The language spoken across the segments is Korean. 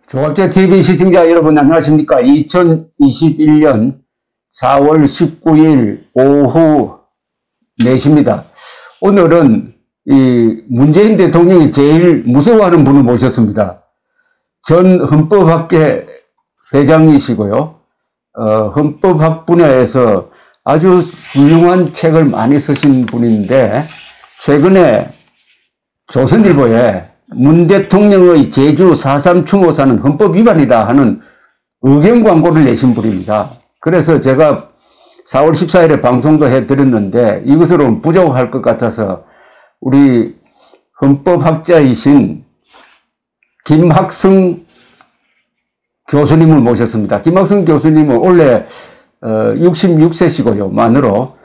조갑제 TV 시청자 여러분 안녕하십니까? 2021년 4월 19일 오후 4시입니다. 오늘은 이 문재인 대통령이 제일 무서워하는 분을 모셨습니다. 전 헌법학회 회장이시고요. 헌법학 분야에서 아주 훌륭한 책을 많이 쓰신 분인데 최근에 조선일보에 문 대통령의 제주 4.3 추모사는 헌법 위반이다 하는 의견 광고를 내신 분입니다. 그래서 제가 4월 14일에 방송도 해드렸는데 이것으로는 부족할 것 같아서 우리 헌법학자이신 김학성 교수님을 모셨습니다. 김학성 교수님은 원래 66세시고요. 만으로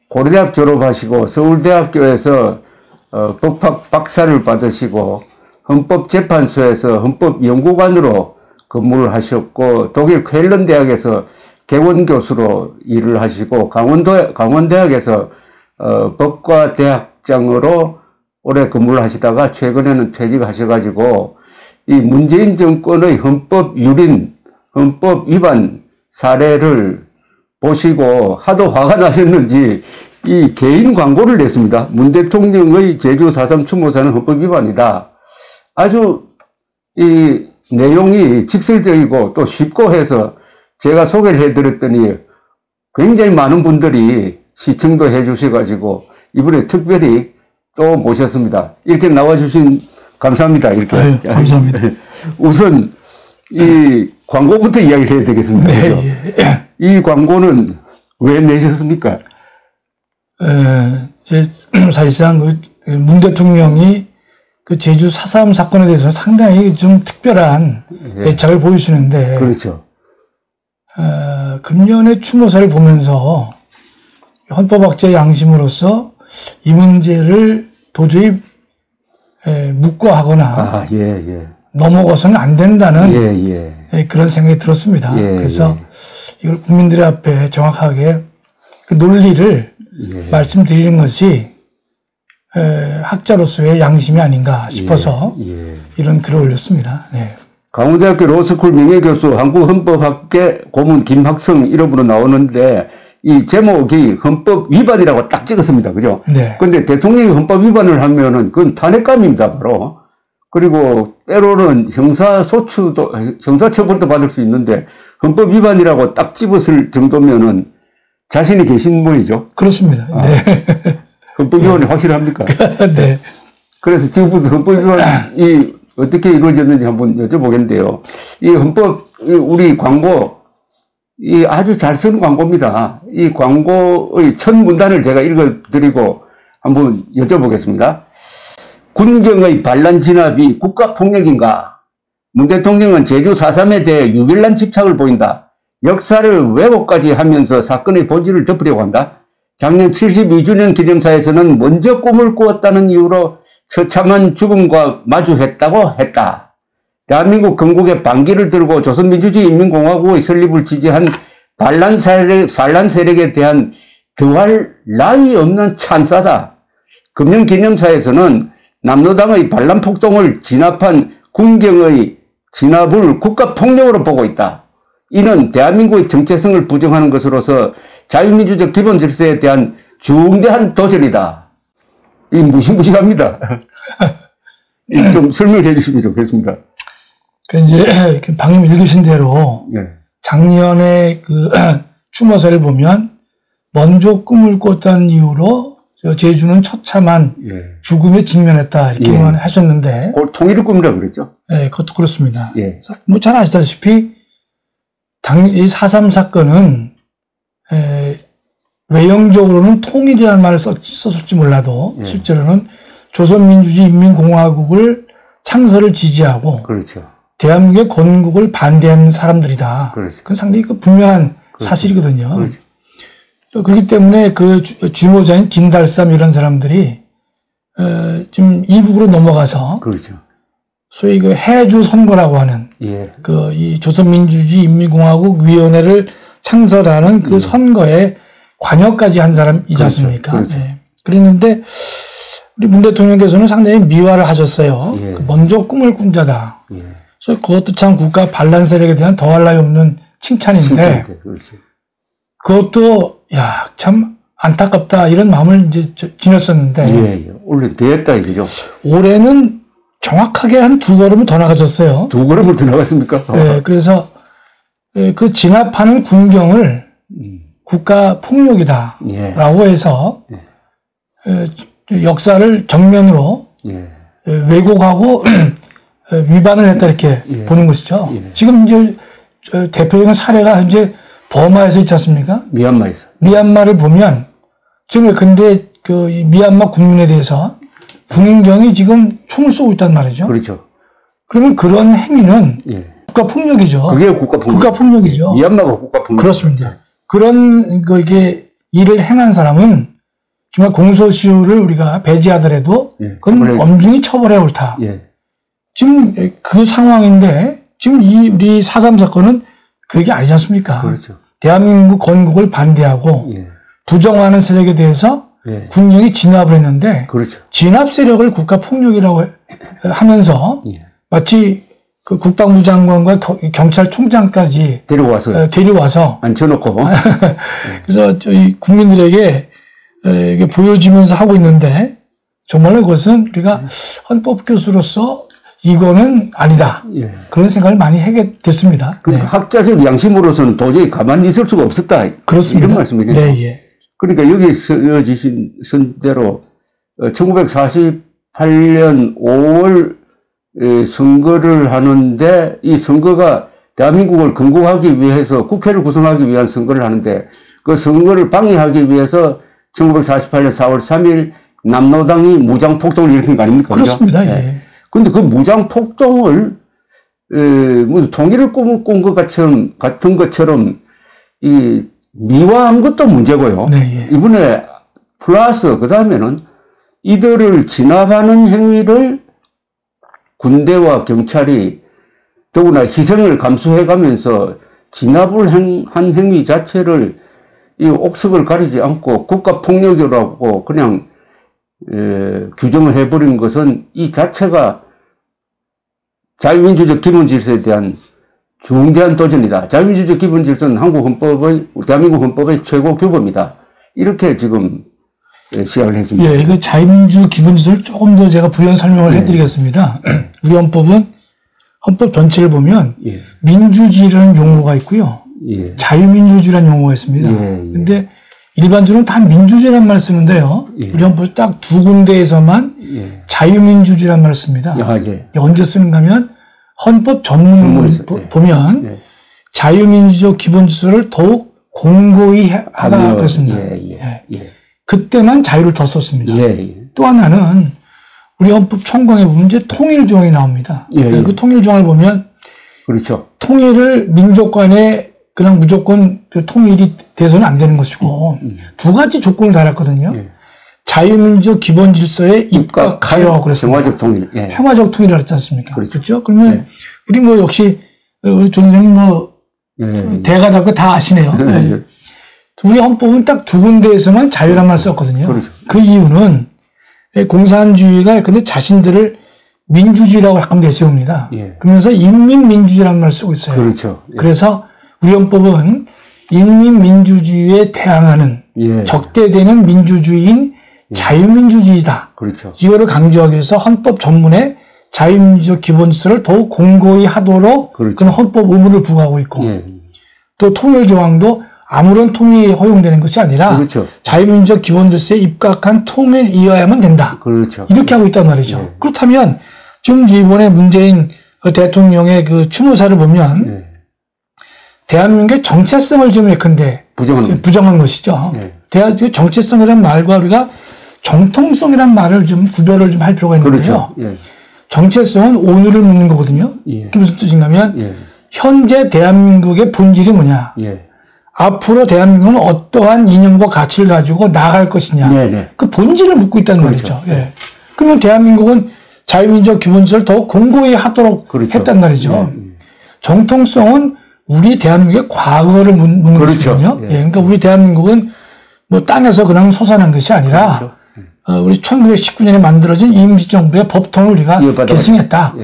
고려대학 졸업하시고 서울대학교에서 법학 박사를 받으시고 헌법재판소에서 헌법연구관으로 근무를 하셨고 독일 쾰른 대학에서 개원교수로 일을 하시고 강원대학에서 법과대학장으로 오래 근무를 하시다가 최근에는 퇴직하셔가지고 이 문재인 정권의 헌법 유린, 헌법 위반 사례를 보시고 하도 화가 나셨는지 이 개인 광고를 냈습니다. 문 대통령의 제주 4.3 추모사는 헌법 위반이다. 아주 이 내용이 직설적이고 또 쉽고 해서 제가 소개를 해드렸더니 굉장히 많은 분들이 시청도 해주셔가지고 이번에 특별히 또 모셨습니다. 이렇게 나와주신 감사합니다. 이렇게. 아유, 감사합니다. 우선 이 광고부터 이야기를 해야 되겠습니다. 네, 예. 이 광고는 왜 내셨습니까? 사실상 문 대통령이 그 제주 4.3 사건에 대해서는 상당히 좀 특별한 애착을 보이시는데, 그렇죠. 금년의 추모사를 보면서 헌법학자 양심으로서 이 문제를 도저히 묵과하거나 넘어가서는 안 된다는 그런 생각이 들었습니다. 그래서 이걸 국민들 앞에 정확하게 그 논리를 말씀드리는 것이 학자로서의 양심이 아닌가 싶어서 이런 글을 올렸습니다. 네. 강원대학교 로스쿨 명예교수 한국헌법학계 고문 김학성 이름으로 나오는데 이 제목이 헌법 위반이라고 딱 찍었습니다. 그죠? 네. 근데 대통령이 헌법 위반을 하면은 그건 탄핵감입니다. 바로. 그리고 때로는 형사처벌도 받을 수 있는데 헌법 위반이라고 딱 집었을 정도면은 자신이 계신 분이죠. 그렇습니다. 네. 헌법 위반이 확실합니까? 네. 그래서 지금부터 헌법 위반이 어떻게 이루어졌는지 한번 여쭤보겠는데요. 이 헌법, 우리 광고, 이 아주 잘 쓴 광고입니다. 이 광고의 첫 문단을 제가 읽어드리고 한번 여쭤보겠습니다. 군경의 반란 진압이 국가폭력인가? 문 대통령은 제주 4.3에 대해 유별난 집착을 보인다. 역사를 왜곡까지 하면서 사건의 본질을 덮으려고 한다. 작년 72주년 기념사에서는 먼저 꿈을 꾸었다는 이유로 처참한 죽음과 마주했다고 했다. 대한민국 건국의 반기를 들고 조선민주주의 인민공화국의 설립을 지지한 반란 세력에 대한 더할 나위 없는 찬사다. 금년기념사에서는 남로당의 반란 폭동을 진압한 군경의 진압을 국가폭력으로 보고 있다. 이는 대한민국의 정체성을 부정하는 것으로서 자유민주적 기본 질서에 대한 중대한 도전이다. 이 무시무시합니다. 좀 설명해 주시면 좋겠습니다. 그 이제 방금 읽으신 대로 작년에 그 추모사를 보면 먼저 꿈을 꿨다는 이유로 제주는 처참한 죽음에 직면했다 이렇게 하셨는데 통일을 꿈이라고 그랬죠? 네, 그것도 그렇습니다. 뭐 잘 아시다시피 이 4.3 사건은 외형적으로는 통일이라는 말을 썼을지 몰라도 실제로는 조선민주주의 인민공화국을 창설을 지지하고 대한민국의 건국을 반대하는 사람들이다. 그건 상당히 분명한 사실이거든요. 그렇기 때문에 그 주모자인 김달삼 이런 사람들이 지금 이북으로 넘어가서 소위 그 해주 선거라고 하는 그 이 조선민주주의 인민공화국 위원회를 창설하는 그 선거에 관여까지 한 사람이지 않습니까? 그랬는데 우리 문 대통령께서는 상당히 미화를 하셨어요. 먼저 꿈을 꾼 자다. 그래서 그것도 참 국가 반란 세력에 대한 더할 나위 없는 칭찬인데 그렇죠. 그것도 야, 참 안타깝다 이런 마음을 이제 지녔었는데 예. 올해 됐다 이거죠. 올해는 정확하게 한 2걸음을 더 나가졌어요. 2걸음을 더 나갔습니까? 네, 그래서 그 진압하는 군경을 국가 폭력이다라고 해서 역사를 정면으로 왜곡하고 위반을 했다 이렇게 보는 것이죠. 지금 이제 대표적인 사례가 현재 버마에서 있지 않습니까? 미얀마에서. 미얀마를 보면 지금 근데 그 미얀마 국민에 대해서 군경이 지금 총을 쏘고 있단 말이죠. 그렇죠. 그러면 그런 행위는 국가 폭력이죠. 그게 국가 폭력이죠. 미얀마가 국가 폭력. 그렇습니다. 그런 이게 일을 행한 사람은 정말 공소시효를 우리가 배제하더라도 그건 엄중히 처벌해야 옳다. 지금 그 상황인데 지금 우리 4.3 사건은 그게 아니지 않습니까? 그렇죠. 대한민국 건국을 반대하고 부정하는 세력에 대해서 군령이 진압을 했는데 그렇죠. 진압 세력을 국가 폭력이라고 하면서 마치 그 국방부 장관과 경찰총장까지 데려와서 앉혀놓고 그래서 저희 국민들에게 이게 보여지면서 하고 있는데 정말로 그것은 우리가 헌법 교수로서 이거는 아니다. 그런 생각을 많이 하게 됐습니다. 그러니까 학자적 양심으로서는 도저히 가만히 있을 수가 없었다. 그렇습니다. 이런 말씀이네요. 네. 그러니까 여기 쓰여지신 대로 1948년 5월 선거를 하는데 이 선거가 대한민국을 건국하기 위해서 국회를 구성하기 위한 선거를 하는데 그 선거를 방해하기 위해서 1948년 4월 3일 남노당이 무장폭동을 일으킨 거 아닙니까? 그렇습니다. 그런데 그 무장폭동을 무슨 통일을 꿈꾼 것 같은 것처럼 미화한 것도 문제고요. 이번에 플러스 그 다음에는 이들을 진압하는 행위를 군대와 경찰이 더구나 희생을 감수해가면서 진압을 한 행위 자체를 이 옥석을 가리지 않고 국가폭력이라고 그냥 규정을 해버린 것은 이 자체가 자유민주적 기본질서에 대한 중대한 도전이다. 자유민주적 기본질서는 대한민국 헌법의 최고 규범이다. 이렇게 지금 시작을 했습니다. 그 자유민주 기본질서를 조금 더 제가 부연 설명을 해드리겠습니다. 우리 헌법은 헌법 전체를 보면 민주주의라는 용어가 있고요. 자유민주주의라는 용어가 있습니다. 근데 일반적으로 다 민주주의라는 말을 쓰는데요. 우리 헌법 딱 2군데에서만 자유민주주의라는 말을 씁니다. 언제 쓰는가 하면 헌법 전문을 보면 자유민주적 기본질서를 더욱 공고히 하다 그랬습니다. 그때만 자유를 더 썼습니다. 또 하나는 우리 헌법 총강에 보면 이제 통일조항이 나옵니다. 그 통일조항을 보면 그렇죠. 통일을 민족 간에 그냥 무조건 그 통일이 돼서는 안 되는 것이고 두 가지 조건을 달았거든요. 자유민주적 기본질서에 입각하여 그랬습니다. 평화적 통일. 평화적 통일을 했지 않습니까? 그렇죠. 그러면 우리 뭐 역시 우리 조 선생님 대가답고 다 아시네요. 우리 헌법은 딱 2군데에서만 자유란 말 썼거든요. 그렇죠. 그 이유는 공산주의가 근데 자신들을 민주주의라고 약간 내세웁니다. 그러면서 인민민주주의라는 말을 쓰고 있어요. 그렇죠. 그래서 우리 헌법은 인민민주주의에 대항하는 적대되는 민주주의인 자유민주주의다. 그렇죠. 이거를 강조하기 위해서 헌법 전문에 자유민주적 기본질서를 더욱 공고히 하도록 그런 헌법 의무를 부과하고 있고 또 통일조항도 아무런 통일이 허용되는 것이 아니라 자유민주적 기본질서에 입각한 통일이어야만 된다. 이렇게 하고 있단 말이죠. 그렇다면 지금 이번에 문재인 대통령의 그 추모사를 보면 대한민국의 정체성을 지금 예컨대 부정한 것이죠. 정체성이라는 말과 우리가 정통성이라는 말을 좀 구별을 좀 할 필요가 있는데요. 정체성은 오늘을 묻는 거거든요. 그게 무슨 뜻인가 하면 현재 대한민국의 본질이 뭐냐. 앞으로 대한민국은 어떠한 이념과 가치를 가지고 나아갈 것이냐. 그 본질을 묻고 있다는 말이죠. 그러면 대한민국은 자유민주적 기본질서를 더 공고히 하도록 했단 말이죠. 정통성은 우리 대한민국의 과거를 묻는 것이거든요. 그러니까 우리 대한민국은 뭐 땅에서 그냥 솟아난 것이 아니라 우리 1919년에 만들어진 임시정부의 법통을 우리가 계승했다.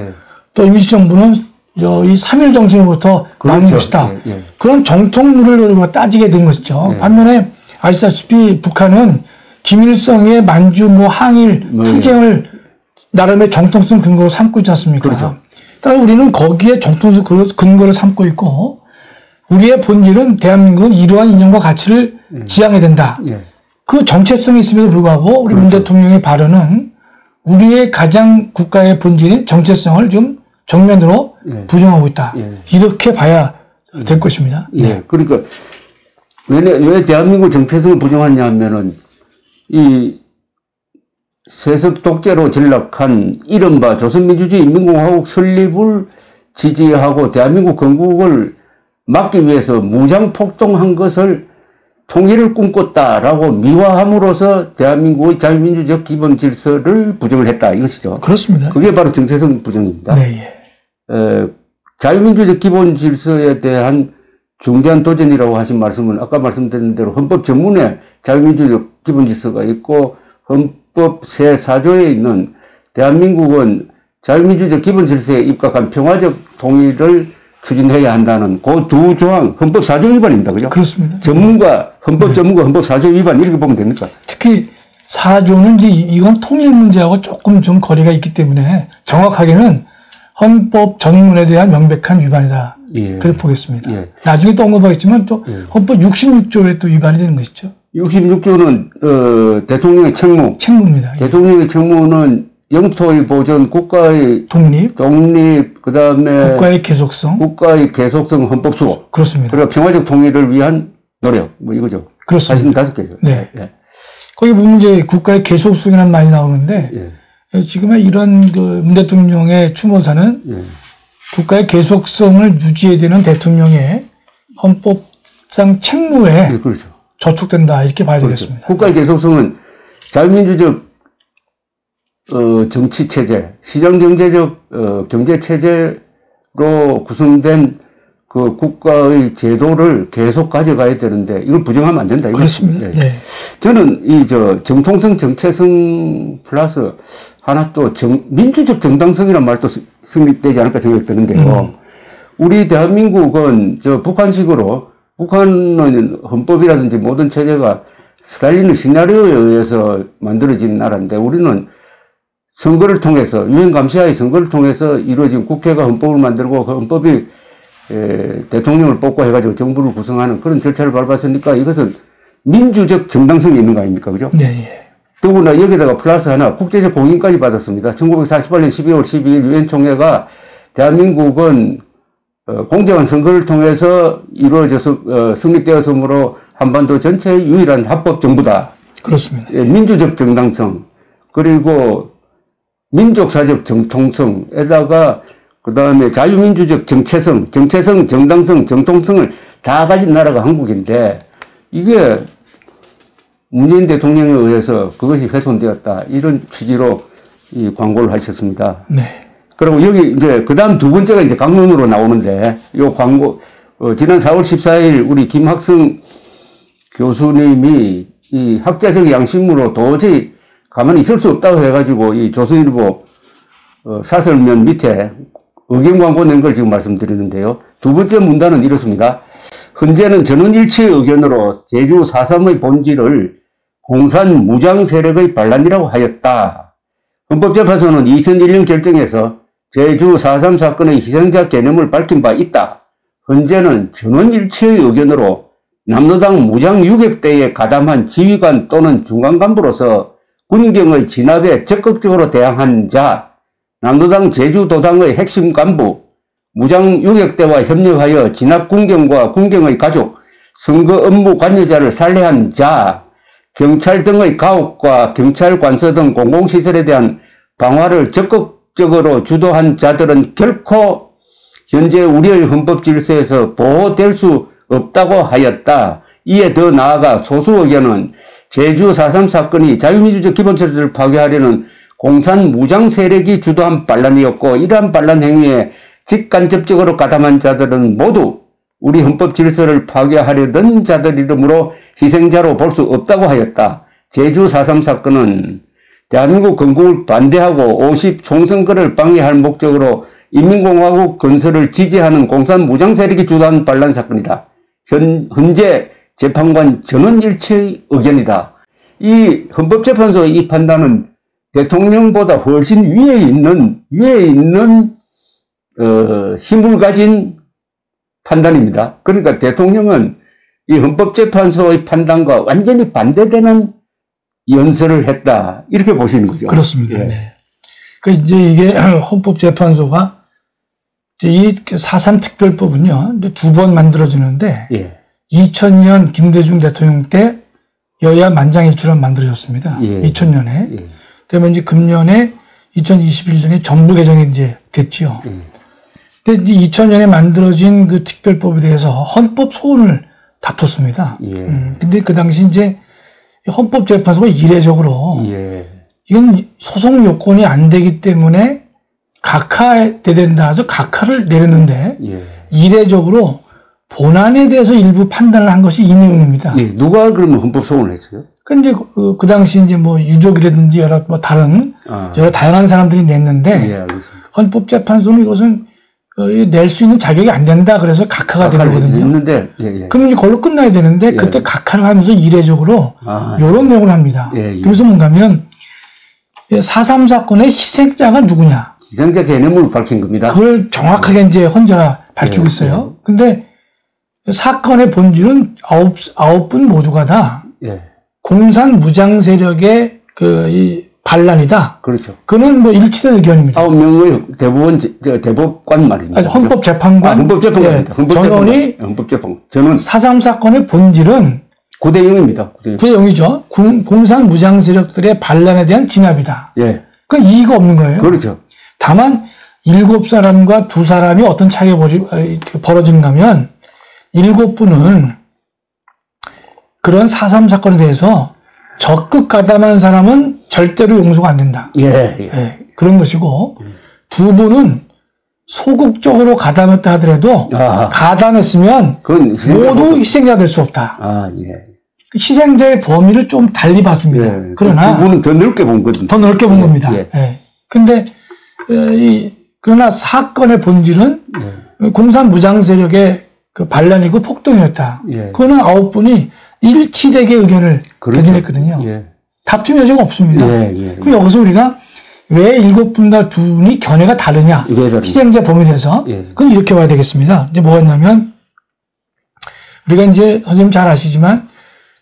또 임시정부는 이 3.1 정신으로부터 나온 것이다. 그런 정통론을 우리가 따지게 된 것이죠. 반면에 아시다시피 북한은 김일성의 만주 항일 투쟁을 나름의 정통성 근거로 삼고 있지 않습니까? 그렇죠. 따라 우리는 거기에 정통성 근거를 삼고 있고 우리의 본질은 대한민국은 이러한 이념과 가치를 지향해야 된다. 그 정체성이 있음에도 불구하고 우리 문 대통령의 발언은 우리의 가장 국가의 본질인 정체성을 좀 정면으로 부정하고 있다. 이렇게 봐야 될 것입니다. 그러니까 왜 대한민국 정체성을 부정하냐 하면은 이 세습 독재로 전락한 이른바 조선민주주의 인민공화국 설립을 지지하고 대한민국 건국을 막기 위해서 무장폭동한 것을 통일을 꿈꿨다라고 미화함으로써 대한민국의 자유민주적 기본 질서를 부정을 했다 이것이죠. 그렇습니다. 그게 바로 정체성 부정입니다. 자유민주적 기본 질서에 대한 중대한 도전이라고 하신 말씀은 아까 말씀드린 대로 헌법 전문에 자유민주적 기본 질서가 있고 헌법 제4조에 있는 대한민국은 자유민주적 기본 질서에 입각한 평화적 통일을 추진해야 한다는 그 두 조항 헌법 4조 위반입니다. 그죠? 그렇습니다. 전문가, 헌법 전문가 헌법 4조 위반 이렇게 보면 됩니까? 특히 4조는 이제 이건 통일 문제하고 조금 좀 거리가 있기 때문에 정확하게는 헌법 전문에 대한 명백한 위반이다. 그렇게 보겠습니다. 나중에 또 언급하겠지만 또 헌법 66조에 또 위반이 되는 것이죠. 66조는 대통령의 책무입니다. 대통령의 책무는 영토의 보전, 국가의 독립, 그다음에 국가의 계속성, 헌법 수호. 그렇습니다. 그리고 평화적 통일을 위한 노력, 뭐 이거죠. 그렇습니다. 45개죠. 거기 보면 이제 국가의 계속성이라는 말이 나오는데 지금의 이런 문 대통령의 추모사는 국가의 계속성을 유지해야 되는 대통령의 헌법상 책무에 저촉된다 이렇게 봐야 되겠습니다. 국가의 계속성은 자유민주적 정치 체제, 시장 경제적 경제 체제로 구성된 그 국가의 제도를 계속 가져가야 되는데 이걸 부정하면 안 된다. 그렇습니다. 저는 정통성, 정체성 플러스 하나 또 민주적 정당성이라는 말도 성립되지 않을까 생각이 드는데요. 우리 대한민국은 북한은 헌법이라든지 모든 체제가 스탈린의 시나리오에 의해서 만들어진 나라인데 우리는 선거를 통해서 유엔 감시하의 선거를 통해서 이루어진 국회가 헌법을 만들고 그 헌법이 대통령을 뽑고 해가지고 정부를 구성하는 그런 절차를 밟았으니까 이것은 민주적 정당성이 있는 거 아닙니까? 그죠? 더구나 여기다가 플러스 하나 국제적 공인까지 받았습니다. 1948년 12월 12일 유엔 총회가 대한민국은 공정한 선거를 통해서 이루어져서 성립되었으므로 한반도 전체의 유일한 합법 정부다. 그렇습니다. 민주적 정당성 그리고 민족사적 정통성에다가 그 다음에 자유민주적 정체성, 정당성, 정통성을 다 가진 나라가 한국인데 이게 문재인 대통령에 의해서 그것이 훼손되었다. 이런 취지로 이 광고를 하셨습니다. 그리고 여기 이제 그 다음 두 번째가 이제 강론으로 나오는데 이 광고, 지난 4월 14일 우리 김학성 교수님이 이 학자적 양심으로 도저히 가만히 있을 수 없다고 해가지고 이 조선일보 사설면 밑에 의견 광고 낸 걸 지금 말씀드리는데요. 두 번째 문단은 이렇습니다. 헌재는 전원일치의 의견으로 제주 4.3의 본질을 공산 무장 세력의 반란이라고 하였다. 헌법재판소는 2001년 결정에서 제주 4.3 사건의 희생자 개념을 밝힌 바 있다. 헌재는 전원일치의 의견으로 남로당 무장 유격대에 가담한 지휘관 또는 중간간부로서 군경의 진압에 적극적으로 대항한 자, 남로당 제주도당의 핵심 간부, 무장 유격대와 협력하여 진압 군경과 군경의 가족, 선거 업무 관여자를 살해한 자, 경찰 등의 가옥과 경찰 관서 등 공공시설에 대한 방화를 적극적으로 주도한 자들은 결코 현재 우리의 헌법 질서에서 보호될 수 없다고 하였다. 이에 더 나아가 소수 의견은 제주 4.3 사건이 자유민주적 기본체제를 파괴하려는 공산 무장 세력이 주도한 반란이었고 이러한 반란 행위에 직간접적으로 가담한 자들은 모두 우리 헌법 질서를 파괴하려던 자들이므로 희생자로 볼 수 없다고 하였다. 제주 4.3 사건은 대한민국 건국을 반대하고 50 총선거를 방해할 목적으로 인민공화국 건설을 지지하는 공산 무장 세력이 주도한 반란 사건이다. 현재 재판관 전원일치의 의견이다. 이 헌법재판소의 이 판단은 대통령보다 훨씬 위에 있는 힘을 가진 판단입니다. 그러니까 대통령은 이 헌법재판소의 판단과 완전히 반대되는 연설을 했다. 이렇게 보시는 거죠. 그렇습니다. 예. 네. 그 이제 이게 헌법재판소가 이제 이 4.3 특별법은요, 두 번 만들어지는데, 예. 2000년 김대중 대통령 때 여야 만장일치로 만들어졌습니다. 예. 2000년에. 예. 그러면 이제 금년에 2021년에 정부 개정이 이제 됐지요. 근데 이제 2000년에 만들어진 그 특별법에 대해서 헌법 소원을 다퉜습니다. 예. 근데 그 당시 이제 헌법재판소가 이례적으로 예. 이건 소송 요건이 안 되기 때문에 각하돼야 해서 각하를 내렸는데 예. 이례적으로 본안에 대해서 일부 판단을 한 것이 이 내용입니다. 예. 누가 그러면 헌법 소원을 했어요? 근데 그 당시 이제 뭐 유족이라든지 여러 뭐 다른 여러 다양한 사람들이 냈는데 예, 알겠습니다. 헌법재판소는 이것은 낼 수 있는 자격이 안 된다. 그래서 각하가 된 거거든요. 했는데, 예. 그럼 이제 그걸로 끝나야 되는데 그때 각하를 하면서 이례적으로 이런 내용을 합니다. 그래서 뭔가면 4.3 사건의 희생자가 누구냐? 희생자 개념을 밝힌 겁니다. 그걸 정확하게 이제 헌재가 밝히고 있어요. 근데 사건의 본질은 아홉 분 모두가 다 공산 무장 세력의 이 반란이다. 그렇죠. 그는 뭐 일치된 의견입니다. 9명의 대법관 말입니다. 아니, 헌법재판관. 헌법재판관입니다. 전원이 전원 4.3 사건의 본질은 9대 0입니다. 9대 0이죠. 공산 무장 세력들의 반란에 대한 진압이다. 예. 그 이의가 없는 거예요. 그렇죠. 다만 7사람과 2사람이 어떤 차이가 벌어지는가 하면 7분은 그런 4.3 사건에 대해서 적극 가담한 사람은 절대로 용서가 안 된다. 예. 그런 것이고 2분은 소극적으로 가담했다 하더라도 가담했으면 모두 희생자가 될 수 없다. 희생자의 범위를 좀 달리 봤습니다. 그러나 2분은 더 넓게 본 거죠. 더 넓게 본 겁니다. 근데 그러나 사건의 본질은 공산 무장 세력의 그 반란이고 폭동이었다. 그거는 9분이 일치되게 의견을 개진했거든요. 다툼 여지가 없습니다. 그럼 여기서 우리가 왜 7분과 2분이 견해가 다르냐? 희생자 범위에 대해서. 그건 이렇게 봐야 되겠습니다. 이제 뭐가 있냐면, 우리가 이제 선생님 잘 아시지만,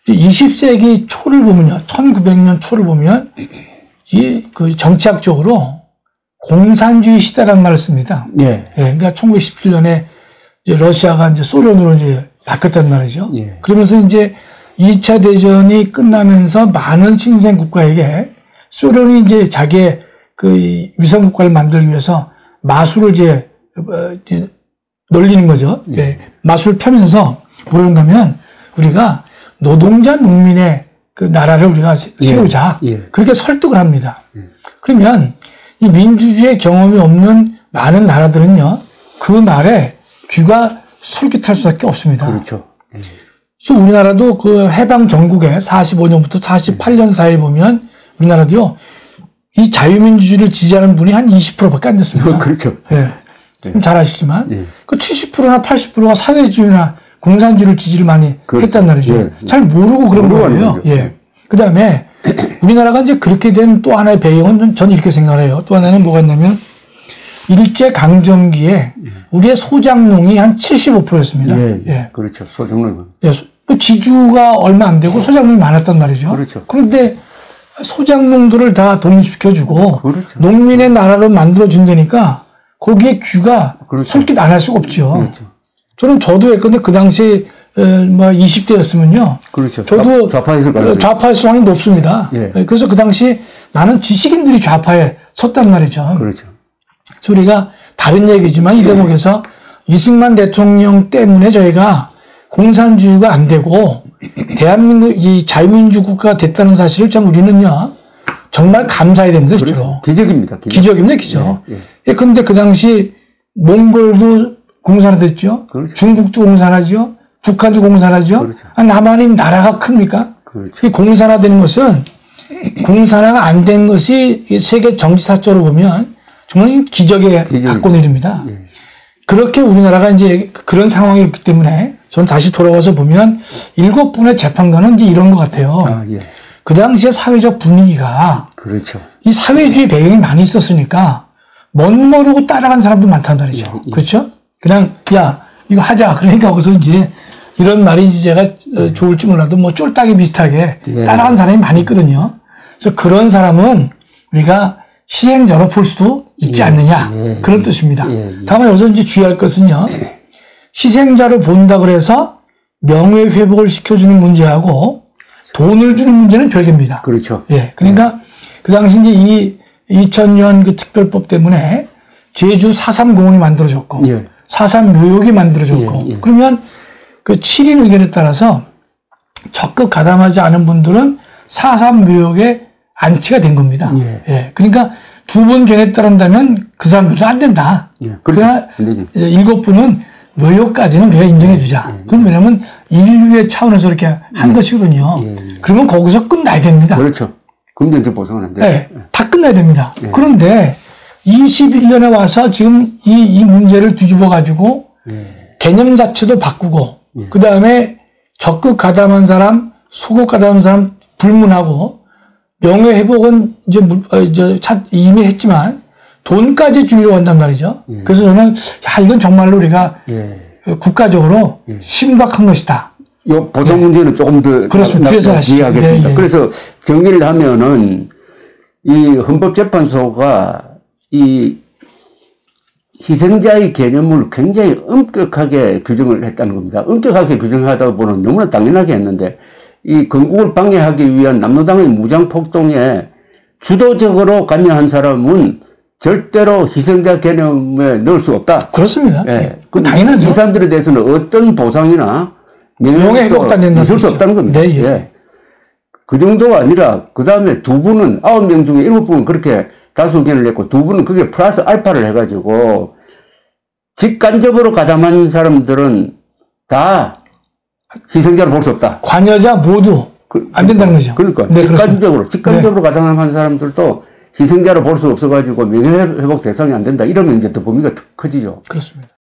20세기 초를 보면요. 1900년 초를 보면, 그 정치학적으로 공산주의 시대라는 말을 씁니다. 그러니까 1917년에 이제 러시아가 이제 소련으로 이제 바뀌었단 말이죠. 그러면서 이제 2차 대전이 끝나면서 많은 신생 국가에게 소련이 이제 자기의 그 위성 국가를 만들기 위해서 마술을 이제 놀리는 거죠. 마술을 펴면서 뭐라는가 하면 우리가 노동자 농민의 그 나라를 우리가 세우자. 그렇게 설득을 합니다. 그러면 이 민주주의 경험이 없는 많은 나라들은요. 그 말에 귀가 솔깃할 수밖에 없습니다. 그렇죠. 그래서 우리나라도 그 해방 전국에 45년부터 48년 사이에 보면 우리나라도요, 이 자유민주주의를 지지하는 분이 한 20%밖에 안 됐습니다. 그렇죠. 잘 아시지만, 그 70%나 80%가 사회주의나 공산주의를 지지를 많이 했단 말이죠. 잘 모르고 그런 거예요. 그 다음에 우리나라가 이제 그렇게 된 또 하나의 배경은 저는 이렇게 생각을 해요. 또 하나는 뭐가 있냐면, 일제강점기에 우리의 소장농이 한 75%였습니다. 그렇죠. 소장농. 지주가 얼마 안 되고 소장농이 많았단 말이죠. 그렇죠. 그런데 소장농들을 다 독립시켜주고 농민의 나라로 만들어준다니까 거기에 귀가 솔깃 안 할 수가 없죠. 저도 했건데 그 당시에 뭐 20대였으면요. 저도 좌파였을 확률이 높습니다. 그래서 그 당시 많은 지식인들이 좌파에 섰단 말이죠. 그래서 우리가 다른 얘기지만 이 대목에서 이승만 대통령 때문에 저희가 공산주의가 안 되고 대한민국 이 자유민주 국가가 됐다는 사실을 참 우리는요 정말 감사해야 됩니다. 실제로. 기적입니다. 기적입니다. 기적. 그런데 그 당시 몽골도 공산화됐죠. 중국도 공산화죠. 북한도 공산화죠. 남한이 나라가 큽니까? 이 공산화되는 것은 공산화가 안 된 것이 세계 정치사적으로 보면 정말 기적의 사건입니다. 예. 그렇게 우리나라가 이제 그런 상황이었기 때문에 저는 다시 돌아와서 보면 7분의 재판관은 이제 이런 것 같아요. 아, 예. 그 당시에 사회적 분위기가 그렇죠. 이 사회주의 배경이 많이 있었으니까 멋 모르고 따라간 사람도 많단 말이죠. 예, 예. 그렇죠? 그냥 야 이거 하자. 그러니까 거기서 이제 이런 말인지 제가 좋을지 몰라도 뭐 쫄딱이 비슷하게 예. 따라간 사람이 많이 있거든요. 그래서 그런 사람은 우리가 희생자로 볼 수도 있지 않느냐. 그런 뜻입니다. 다만 여기서 이제 주의할 것은요. 희생자로 본다 그래서 명예회복을 시켜주는 문제하고 돈을 주는 문제는 별개입니다. 그렇죠. 예. 그러니까 그 당시 이제 이 2000년 그 특별법 때문에 제주 4.3 공원이 만들어졌고 4.3 묘역이 만들어졌고 그러면 그 7인 의견에 따라서 적극 가담하지 않은 분들은 4.3 묘역에 안치가 된 겁니다. 예. 그러니까 2분 견해 따른다면 그 사람들도 안 된다. 그러나 7분은 묘역까지는 우리가 인정해 주자. 그건 왜냐면 인류의 차원에서 이렇게 한 것이거든요. 그러면 거기서 끝나야 됩니다. 그렇죠. 금전적 보상은 안 돼요. 네. 다 끝나야 됩니다. 그런데 21년에 와서 지금 이 문제를 뒤집어 가지고 개념 자체도 바꾸고 그 다음에 적극 가담한 사람, 소극 가담한 사람 불문하고 명예회복은 이제 이미 했지만 돈까지 주려고 한단 말이죠. 그래서 저는 야 이건 정말로 우리가 국가적으로 심각한 것이다. 요 보상 문제는 조금 더 그렇습니다. 뒤에서 이해하겠습니다. 그래서 정리를 하면은 이 헌법재판소가 이 희생자의 개념을 굉장히 엄격하게 규정을 했다는 겁니다. 엄격하게 규정하다 보면 너무나 당연하게 했는데 이 건국을 방해하기 위한 남로당의 무장폭동에 주도적으로 관여한 사람은 절대로 희생자 개념에 넣을 수 없다. 그렇습니다. 예. 당연하죠. 이 사람들에 대해서는 어떤 보상이나 명예회복도 안 된다. 있을 수 없다는 겁니다. 네, 예. 그 정도가 아니라 그 다음에 2분은 9명 중에 7분은 그렇게 다수 의견을 냈고 2분은 그게 플러스 알파를 해가지고 직간접으로 가담한 사람들은 다 희생자로 볼 수 없다. 관여자 모두 안 된다는 거죠. 그러니까 네, 직간접으로 가담한 사람들도 희생자로 볼 수 없어가지고 명예회복 대상이 안 된다. 이러면 이제 더 범위가 커지죠. 그렇습니다.